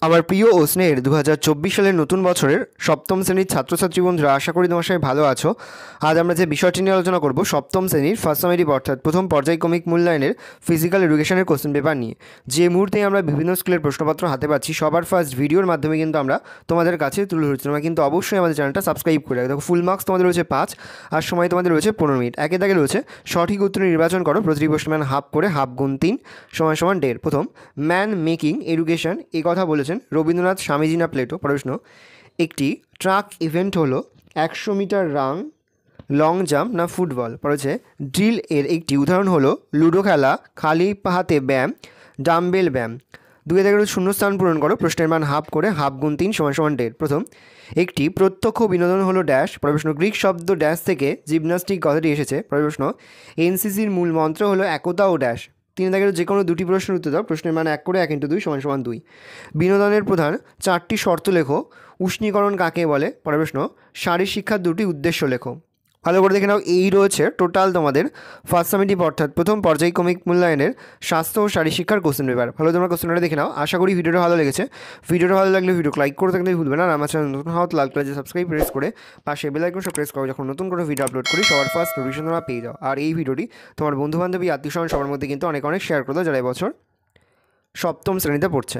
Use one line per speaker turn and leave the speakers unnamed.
আমার প্রিয় ও স্নেহের 2024 সালের নতুন বছরের সপ্তম শ্রেণীর ছাত্রছাত্রী বন্ধুরা, আশা করি তোমার সবাই ভালো আছো। আজ আমরা যে বিষয়টি নিয়ে আলোচনা করব সপ্তম শ্রেণীর ফার্স্ট সামেটিভ অর্থাৎ প্রথম পর্যায়ক্রমিক মূল্যায়নের ফিজিক্যাল এডুকেশনের কোশ্চেন পেপার নিয়ে। যে মুহূর্তেই আমরা বিভিন্ন স্কুলের প্রশ্নপত্র হাতে পাচ্ছি, সবার ফার্স্ট ভিডিওর মাধ্যমে কিন্তু আমরা তোমাদের কাছে তুলে ধরছি। তোমরা কিন্তু অবশ্যই আমাদের চ্যানেলটা সাবস্ক্রাইব করে রাখো। দেখো, ফুল মার্কস তোমাদের রয়েছে 5 আর সময় তোমাদের রয়েছে 15 মিনিট। একে দাগে রয়েছে সঠিক উত্তর নির্বাচন করো, প্রতিটি প্রশ্ন ম্যান হাফ করে, হাফ গুণ 3 সমান সমান 1.5। প্রথম, ম্যান মেকিং এডুকেশন এই কথা বলেছেন রবীন্দ্রনাথ, স্বামীজি না প্লেটো? প্রশ্ন, একটি ট্রাক ইভেন্ট হলো 100 মিটার রান, লং জাম্প না ফুটবল? পড়েছে ড্রিল এর একটি উদাহরণ হলো লুডো খেলা, খালি হাতে ব্যায়াম, ডাম্বেল ব্যায়াম। 2 শূন্যস্থান পূরণ করো, প্রশ্নের মান হাফ করে, হাফ গুণ 3 সমান সমান 1.5। প্রথম, একটি প্রত্যক্ষ বিনোদন হলো ড্যাশ? প্রশ্ন, গ্রিক শব্দ ড্যাশ থেকে জিমন্যাস্টিক কথাটি এসেছে। প্রশ্ন, এনসিসির মূল মন্ত্র হলো একতা ও ড্যাশ। 3 যে কোনো দুটি প্রশ্নের উত্তর দাও, প্রশ্নের মান 1 করে 1 × 2 সমান সমান 2। বিনোদনের প্রধান 4টি শর্ত লেখো, উষ্ণীকরণ কাকে বলে? প্রশ্ন, শারীর শিক্ষার 2টি উদ্দেশ্য লেখো। ভালো করে দেখে নাও, এই রয়েছে টোটাল তোমাদের ফার্স্ট সামেটিভ অর্থাৎ প্রথম পর্যায়ক্রমিক মূল্যায়নের স্বাস্থ্য ও শারীর শিক্ষার কোশ্চেন পেপার। ভালো, তোমরা কোশ্চেনটা দেখে নাও। আশা করি ভিডিওটা ভালো লেগেছে। ভিডিওটা ভালো লাগলে ভিডিও লাইক করে থাকলে ভুলবে না। আর আমার চ্যানেল নতুন হওয়া লাল কালার যে সাবস্ক্রাইব প্রেস করে পাশে বেল আইকন সব প্রেস করো, যখন নতুন কোনো ভিডিও আপলোড করি সবার ফার্স্ট নোটিফিকেশন তোমরা পেয়ে যাও। আর এই ভিডিওটি তোমার বন্ধুবান্ধবী, আত্মীয়স্বজন সবার মধ্যে কিন্তু অনেক শেয়ার করে দাও যারা এবছর সপ্তম শ্রেণীতে পড়ছে।